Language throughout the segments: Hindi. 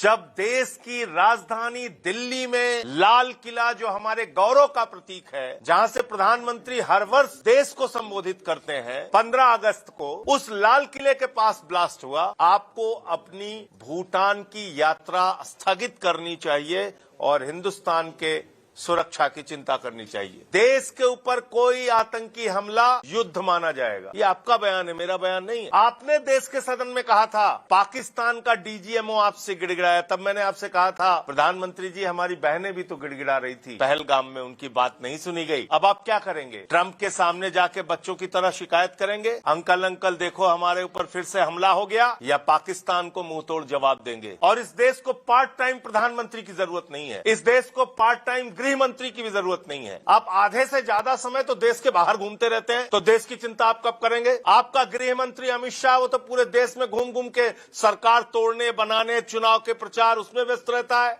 जब देश की राजधानी दिल्ली में लाल किला जो हमारे गौरव का प्रतीक है, जहां से प्रधानमंत्री हर वर्ष देश को संबोधित करते हैं, 15 अगस्त को उस लाल किले के पास ब्लास्ट हुआ। आपको अपनी भूटान की यात्रा स्थगित करनी चाहिए और हिंदुस्तान के सुरक्षा की चिंता करनी चाहिए। देश के ऊपर कोई आतंकी हमला युद्ध माना जाएगा। ये आपका बयान है, मेरा बयान नहीं है। आपने देश के सदन में कहा था पाकिस्तान का डीजीएमओ आपसे गिड़गिड़ाया, तब मैंने आपसे कहा था प्रधानमंत्री जी हमारी बहनें भी तो गिड़गिड़ा रही थी, पहलगाम में उनकी बात नहीं सुनी गई। अब आप क्या करेंगे? ट्रंप के सामने जाके बच्चों की तरह शिकायत करेंगे, अंकल देखो हमारे ऊपर फिर से हमला हो गया, या पाकिस्तान को मुंह तोड़ जवाब देंगे? और इस देश को पार्ट टाइम प्रधानमंत्री की जरूरत नहीं है, इस देश को पार्ट टाइम गृह मंत्री की भी जरूरत नहीं है। आप आधे से ज्यादा समय तो देश के बाहर घूमते रहते हैं, तो देश की चिंता आप कब करेंगे? आपका गृह मंत्री अमित शाह वो तो पूरे देश में घूम घूम के सरकार तोड़ने, बनाने, चुनाव के प्रचार उसमें व्यस्त रहता है।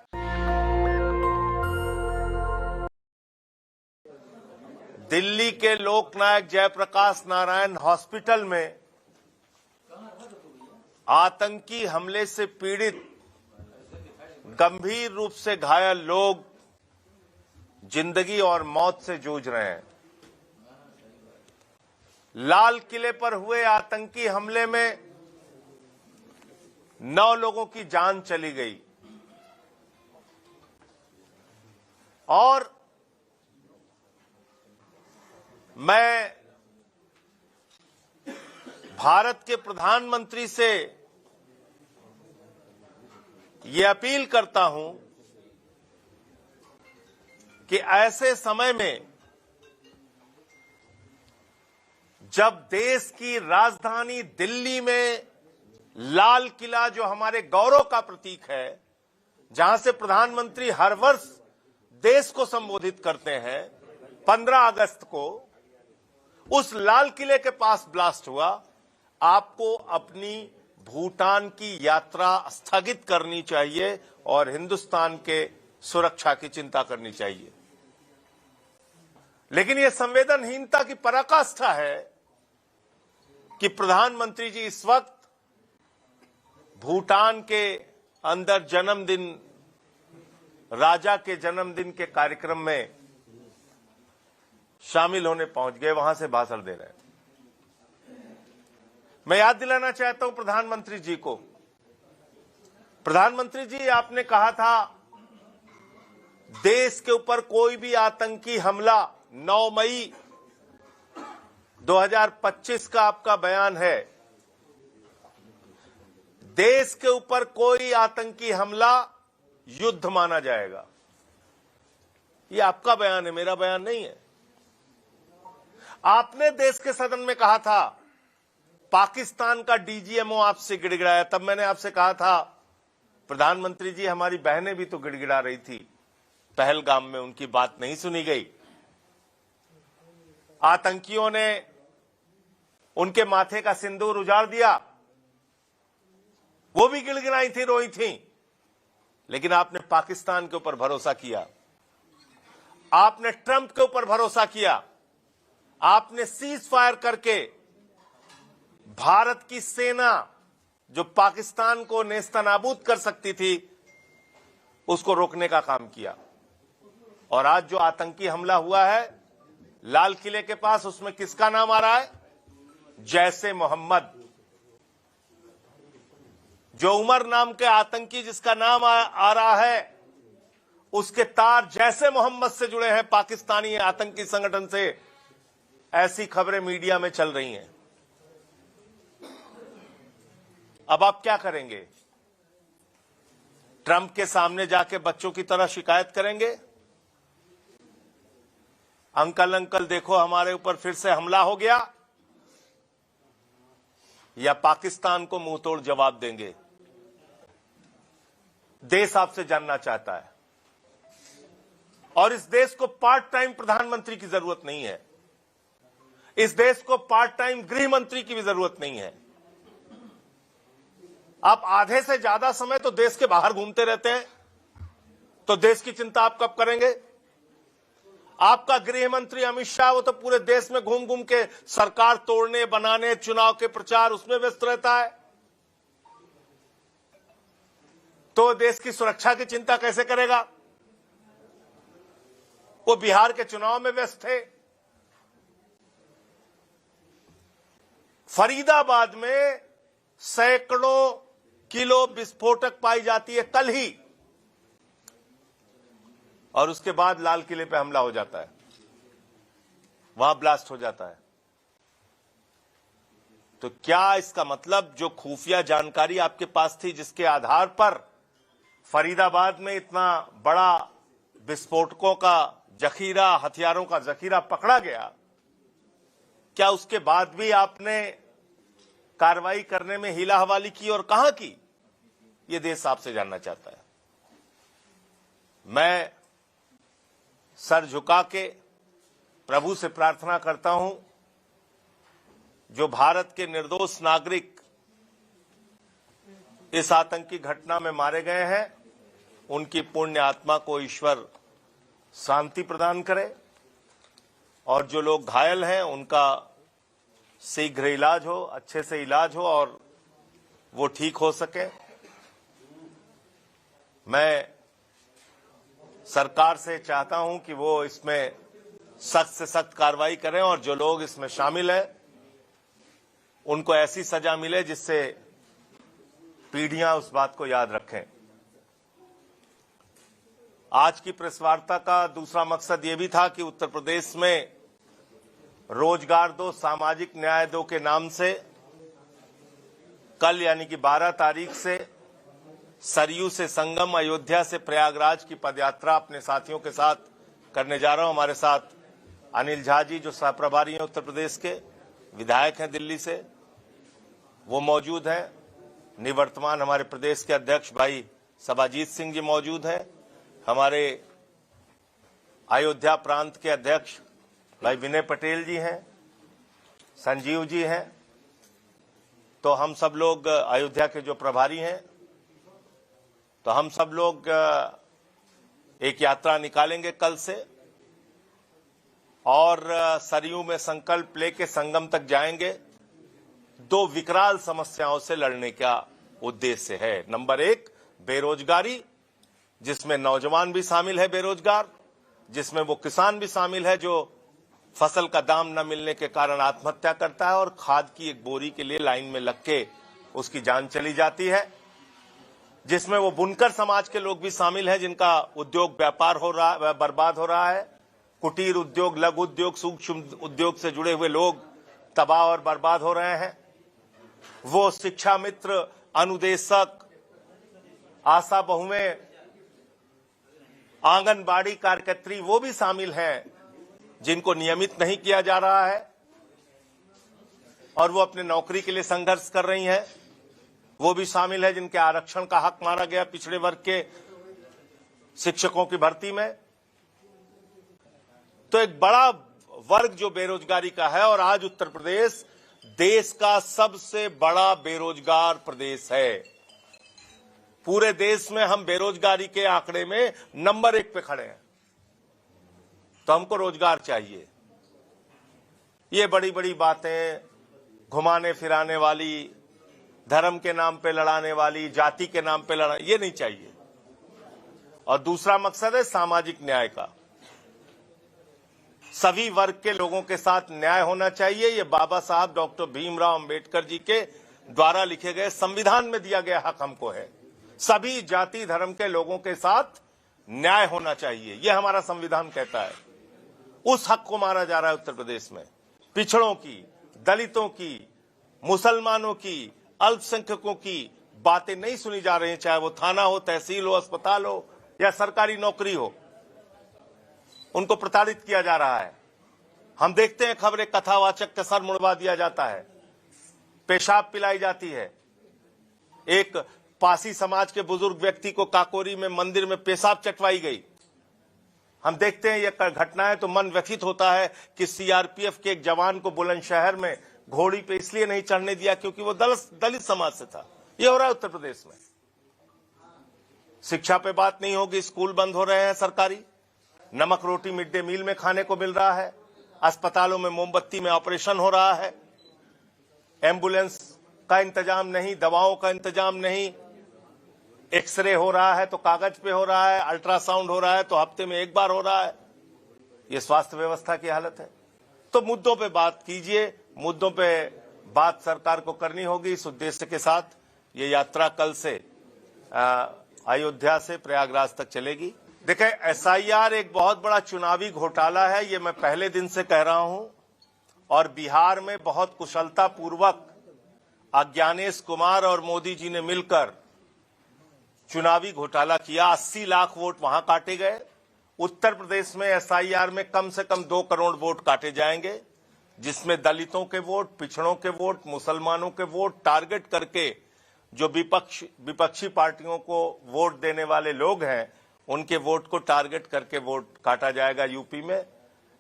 दिल्ली के लोकनायक जयप्रकाश नारायण हॉस्पिटल में आतंकी हमले से पीड़ित गंभीर रूप से घायल लोग जिंदगी और मौत से जूझ रहे हैं। लाल किले पर हुए आतंकी हमले में 9 लोगों की जान चली गई और मैं भारत के प्रधानमंत्री से ये अपील करता हूं कि ऐसे समय में जब देश की राजधानी दिल्ली में लाल किला जो हमारे गौरव का प्रतीक है, जहां से प्रधानमंत्री हर वर्ष देश को संबोधित करते हैं, 15 अगस्त को उस लाल किले के पास ब्लास्ट हुआ। आपको अपनी भूटान की यात्रा स्थगित करनी चाहिए और हिंदुस्तान के सुरक्षा की चिंता करनी चाहिए। लेकिन यह संवेदनहीनता की पराकाष्ठा है कि प्रधानमंत्री जी इस वक्त भूटान के अंदर जन्मदिन, राजा के जन्मदिन के कार्यक्रम में शामिल होने पहुंच गए, वहां से भाषण दे रहे हैं। मैं याद दिलाना चाहता हूं प्रधानमंत्री जी को, प्रधानमंत्री जी आपने कहा था देश के ऊपर कोई भी आतंकी हमला, 9 मई 2025 का आपका बयान है, देश के ऊपर कोई आतंकी हमला युद्ध माना जाएगा। ये आपका बयान है, मेरा बयान नहीं है। आपने देश के सदन में कहा था पाकिस्तान का डीजीएमओ आपसे गिड़गिड़ाया, तब मैंने आपसे कहा था प्रधानमंत्री जी हमारी बहनें भी तो गिड़गिड़ा रही थी, पहलगाम में उनकी बात नहीं सुनी गई। आतंकियों ने उनके माथे का सिंदूर उजाड़ दिया, वो भी गिड़गिड़ाई थी, रोई थी, लेकिन आपने पाकिस्तान के ऊपर भरोसा किया, आपने ट्रंप के ऊपर भरोसा किया, आपने सीज फायर करके भारत की सेना जो पाकिस्तान को नेस्तनाबूद कर सकती थी उसको रोकने का काम किया। और आज जो आतंकी हमला हुआ है लाल किले के पास, उसमें किसका नाम आ रहा है? जैसे मोहम्मद। जो उमर नाम के आतंकी जिसका नाम आ रहा है, उसके तार जैसे मोहम्मद से जुड़े हैं, पाकिस्तानी आतंकी संगठन से। ऐसी खबरें मीडिया में चल रही हैं। अब आप क्या करेंगे? ट्रंप के सामने जाके बच्चों की तरह शिकायत करेंगे, अंकल देखो हमारे ऊपर फिर से हमला हो गया, या पाकिस्तान को मुंह तोड़ जवाब देंगे? देश आपसे जानना चाहता है और इस देश को पार्ट टाइम प्रधानमंत्री की जरूरत नहीं है, इस देश को पार्ट टाइम गृह मंत्री की भी जरूरत नहीं है। आप आधे से ज्यादा समय तो देश के बाहर घूमते रहते हैं, तो देश की चिंता आप कब करेंगे? आपका गृह मंत्री अमित शाह वो तो पूरे देश में घूम घूम के सरकार तोड़ने, बनाने, चुनाव के प्रचार उसमें व्यस्त रहता है। तो देश की सुरक्षा की चिंता कैसे करेगा? वो बिहार के चुनाव में व्यस्त थे। फरीदाबाद में सैकड़ों किलो विस्फोटक पाई जाती है कल ही, और उसके बाद लाल किले पे हमला हो जाता है, वहां ब्लास्ट हो जाता है। तो क्या इसका मतलब जो खुफिया जानकारी आपके पास थी, जिसके आधार पर फरीदाबाद में इतना बड़ा विस्फोटकों का जखीरा, हथियारों का जखीरा पकड़ा गया, क्या उसके बाद भी आपने कार्रवाई करने में हीला हवाली की और कहां की? ये देश आपसे जानना चाहता है। मैं सर झुका के प्रभु से प्रार्थना करता हूं, जो भारत के निर्दोष नागरिक इस आतंकी घटना में मारे गए हैं, उनकी पुण्य आत्मा को ईश्वर शांति प्रदान करे, और जो लोग घायल हैं उनका शीघ्र इलाज हो, अच्छे से इलाज हो और वो ठीक हो सके। मैं सरकार से चाहता हूं कि वो इसमें सख्त से सख्त कार्रवाई करें, और जो लोग इसमें शामिल हैं उनको ऐसी सजा मिले जिससे पीढ़ियां उस बात को याद रखें। आज की प्रेस वार्ता का दूसरा मकसद ये भी था कि उत्तर प्रदेश में रोजगार दो, सामाजिक न्याय दो के नाम से कल यानी कि 12 तारीख से सरयू से संगम, अयोध्या से प्रयागराज की पदयात्रा अपने साथियों के साथ करने जा रहा हूं। हमारे साथ अनिल झा जी, जो सह प्रभारी हैं उत्तर प्रदेश के, विधायक हैं दिल्ली से, वो मौजूद हैं। निवर्तमान हमारे प्रदेश के अध्यक्ष भाई सबाजीत सिंह जी मौजूद हैं। हमारे अयोध्या प्रांत के अध्यक्ष भाई विनय पटेल जी हैं, संजीव जी हैं। तो हम सब लोग अयोध्या के जो प्रभारी हैं, तो हम सब लोग एक यात्रा निकालेंगे कल से, और सरयू में संकल्प लेके संगम तक जाएंगे। 2 विकराल समस्याओं से लड़ने का उद्देश्य है। नंबर 1, बेरोजगारी, जिसमें नौजवान भी शामिल है बेरोजगार, जिसमें वो किसान भी शामिल है जो फसल का दाम न मिलने के कारण आत्महत्या करता है और खाद की एक बोरी के लिए लाइन में लग के उसकी जान चली जाती है, जिसमें वो बुनकर समाज के लोग भी शामिल हैं जिनका उद्योग व्यापार हो रहा, बर्बाद हो रहा है। कुटीर उद्योग, लघु उद्योग, सूक्ष्म उद्योग से जुड़े हुए लोग तबाह और बर्बाद हो रहे हैं। वो शिक्षा मित्र, अनुदेशक, आशा बहुएं, आंगनबाड़ी कार्यकर्त्री, वो भी शामिल हैं जिनको नियमित नहीं किया जा रहा है और वो अपने नौकरी के लिए संघर्ष कर रही हैं। वो भी शामिल है जिनके आरक्षण का हक मारा गया पिछड़े वर्ग के शिक्षकों की भर्ती में। तो एक बड़ा वर्ग जो बेरोजगारी का है, और आज उत्तर प्रदेश देश का सबसे बड़ा बेरोजगार प्रदेश है। पूरे देश में हम बेरोजगारी के आंकड़े में नंबर 1 पे खड़े हैं। तो हमको रोजगार चाहिए। ये बड़ी बड़ी बातें, घुमाने फिराने वाली, धर्म के नाम पे लड़ाने वाली, जाति के नाम पे लड़ा, ये नहीं चाहिए। और दूसरा मकसद है सामाजिक न्याय का। सभी वर्ग के लोगों के साथ न्याय होना चाहिए। ये बाबा साहब डॉक्टर भीमराव अंबेडकर जी के द्वारा लिखे गए संविधान में दिया गया हक हमको है। सभी जाति धर्म के लोगों के साथ न्याय होना चाहिए, यह हमारा संविधान कहता है। उस हक को मारा जा रहा है उत्तर प्रदेश में। पिछड़ों की, दलितों की, मुसलमानों की, अल्पसंख्यकों की बातें नहीं सुनी जा रही हैं, चाहे वो थाना हो, तहसील हो, अस्पताल हो या सरकारी नौकरी हो। उनको प्रताड़ित किया जा रहा है। हम देखते हैं खबरें, कथावाचक का सर मुड़वा दिया जाता है, पेशाब पिलाई जाती है। एक पासी समाज के बुजुर्ग व्यक्ति को काकोरी में मंदिर में पेशाब चटवाई गई। हम देखते हैं यह घटनाएं तो मन व्यथित होता है कि सीआरपीएफ के एक जवान को बुलंदशहर में घोड़ी पे इसलिए नहीं चढ़ने दिया क्योंकि वो दलित समाज से था। यह हो रहा है उत्तर प्रदेश में। शिक्षा पे बात नहीं होगी, स्कूल बंद हो रहे हैं सरकारी, नमक रोटी मिड डे मील में खाने को मिल रहा है, अस्पतालों में मोमबत्ती में ऑपरेशन हो रहा है, एम्बुलेंस का इंतजाम नहीं, दवाओं का इंतजाम नहीं, एक्सरे हो रहा है तो कागज पे हो रहा है, अल्ट्रासाउंड हो रहा है तो हफ्ते में एक बार हो रहा है। ये स्वास्थ्य व्यवस्था की हालत है। तो मुद्दों पे बात कीजिए, मुद्दों पे बात सरकार को करनी होगी। इस उद्देश्य के साथ ये यात्रा कल से अयोध्या से प्रयागराज तक चलेगी। देखिए, एसआईआर एक बहुत बड़ा चुनावी घोटाला है, ये मैं पहले दिन से कह रहा हूं। और बिहार में बहुत कुशलता पूर्वक अज्ञानेश कुमार और मोदी जी ने मिलकर चुनावी घोटाला किया। 80 लाख वोट वहां काटे गए। उत्तर प्रदेश में एसआईआर में कम से कम 2 करोड़ वोट काटे जाएंगे, जिसमें दलितों के वोट, पिछड़ों के वोट, मुसलमानों के वोट टारगेट करके जो विपक्षी पार्टियों को वोट देने वाले लोग हैं, उनके वोट को टारगेट करके वोट काटा जाएगा यूपी में।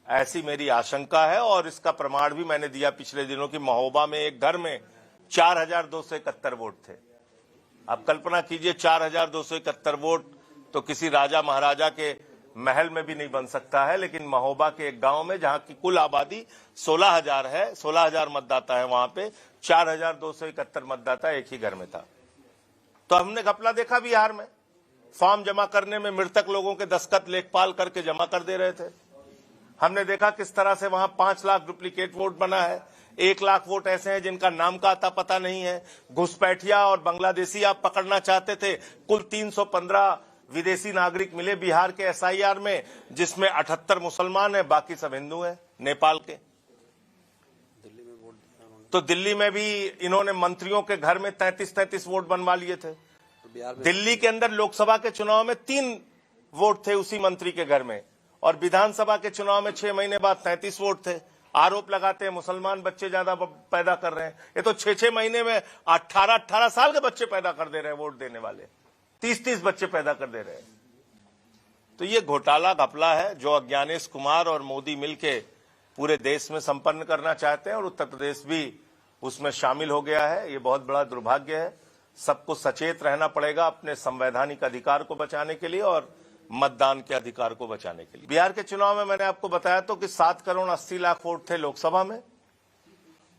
ऐसी मेरी आशंका है और इसका प्रमाण भी मैंने दिया पिछले दिनों की महोबा में एक घर में 4271 वोट थे। अब कल्पना कीजिए 4271 वोट तो किसी राजा महाराजा के महल में भी नहीं बन सकता है, लेकिन महोबा के एक गांव में जहां की कुल आबादी 16,000 है, 16,000 मतदाता है, वहां पे 4271 मतदाता एक ही घर में था। तो हमने घपला देखा बिहार में। फॉर्म जमा करने में मृतक लोगों के दस्तखत लेखपाल करके जमा कर दे रहे थे। हमने देखा किस तरह से वहां 5 लाख डुप्लीकेट वोट बना है। 1 लाख वोट ऐसे हैं जिनका नाम का अता पता नहीं है। घुसपैठिया और बांग्लादेशी आप पकड़ना चाहते थे। कुल 315 विदेशी नागरिक मिले बिहार के एसआईआर में, जिसमें 78 मुसलमान हैं, बाकी सब हिंदू हैं नेपाल के। तो दिल्ली में भी इन्होंने मंत्रियों के घर में 33 वोट बनवा लिए थे। दिल्ली के अंदर लोकसभा के चुनाव में 3 वोट थे उसी मंत्री के घर में, और विधानसभा के चुनाव में 6 महीने बाद 33 वोट थे। आरोप लगाते हैं मुसलमान बच्चे ज्यादा पैदा कर रहे हैं। ये तो 6 महीने में 18 साल के बच्चे पैदा कर दे रहे हैं वोट देने वाले, 30 बच्चे पैदा कर दे रहे हैं। तो ये घोटाला घपला है जो अज्ञानेश कुमार और मोदी मिलके पूरे देश में संपन्न करना चाहते हैं, और उत्तर प्रदेश भी उसमें शामिल हो गया है। ये बहुत बड़ा दुर्भाग्य है। सबको सचेत रहना पड़ेगा अपने संवैधानिक अधिकार को बचाने के लिए और मतदान के अधिकार को बचाने के लिए। बिहार के चुनाव में मैंने आपको बताया तो कि 7 करोड़ 80 लाख वोट थे लोकसभा में,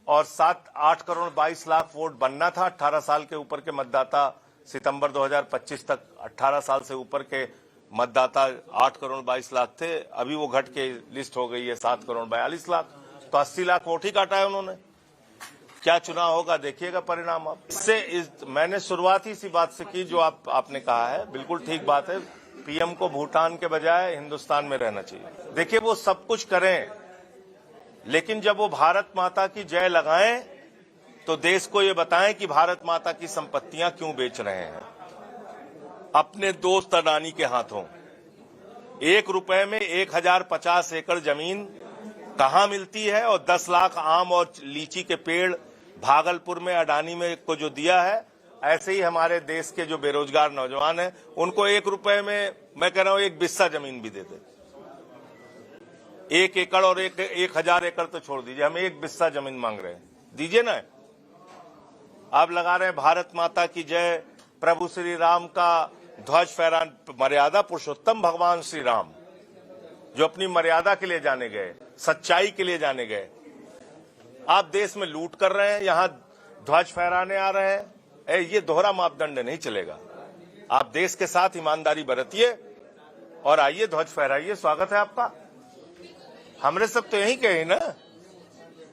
और 8 करोड़ 22 लाख वोट बनना था। 18 साल के ऊपर के मतदाता सितंबर 2025 तक 18 साल से ऊपर के मतदाता 8 करोड़ 22 लाख थे। अभी वो घट के लिस्ट हो गई है 7 करोड़ 42 लाख। तो 80 लाख वोट ही काटा है उन्होंने। क्या चुनाव होगा देखिएगा परिणाम आप। मैंने शुरुआत ही इसी बात से की जो आपने कहा है, बिल्कुल ठीक बात है। पीएम को भूटान के बजाय हिंदुस्तान में रहना चाहिए। देखिए, वो सब कुछ करें, लेकिन जब वो भारत माता की जय लगाएं तो देश को ये बताएं कि भारत माता की संपत्तियां क्यों बेच रहे हैं अपने दोस्त अडानी के हाथों। 1 रुपए में 1050 एकड़ जमीन कहां मिलती है, और 10 लाख आम और लीची के पेड़ भागलपुर में अडानी में को जो दिया है, ऐसे ही हमारे देश के जो बेरोजगार नौजवान हैं उनको 1 रुपए में, मैं कह रहा हूं, 1 बिस्सा जमीन भी दे दे। 1 एकड़ और 1000 एकड़ तो छोड़ दीजिए, हम 1 बिस्सा जमीन मांग रहे हैं, दीजिए ना। आप लगा रहे हैं भारत माता की जय, प्रभु श्री राम का ध्वज फहरान, मर्यादा पुरुषोत्तम भगवान श्री राम जो अपनी मर्यादा के लिए जाने गए, सच्चाई के लिए जाने गए। आप देश में लूट कर रहे हैं, यहां ध्वज फहराने आ रहे हैं। ये दोहरा मापदंड नहीं चलेगा। आप देश के साथ ईमानदारी बरतिए और आइए ध्वज फहराइए, स्वागत है आपका। हमरे सब तो यही कहे ना,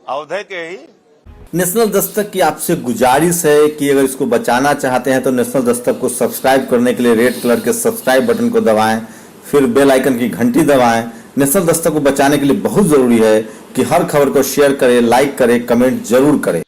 अवधे के ही। नेशनल दस्तक की आपसे गुजारिश है कि अगर इसको बचाना चाहते हैं तो नेशनल दस्तक को सब्सक्राइब करने के लिए रेड कलर के सब्सक्राइब बटन को दबाएं, फिर बेल आइकन की घंटी दबाएं। नेशनल दस्तक को बचाने के लिए बहुत जरूरी है कि हर खबर को शेयर करें, लाइक करें, कमेंट जरूर करें।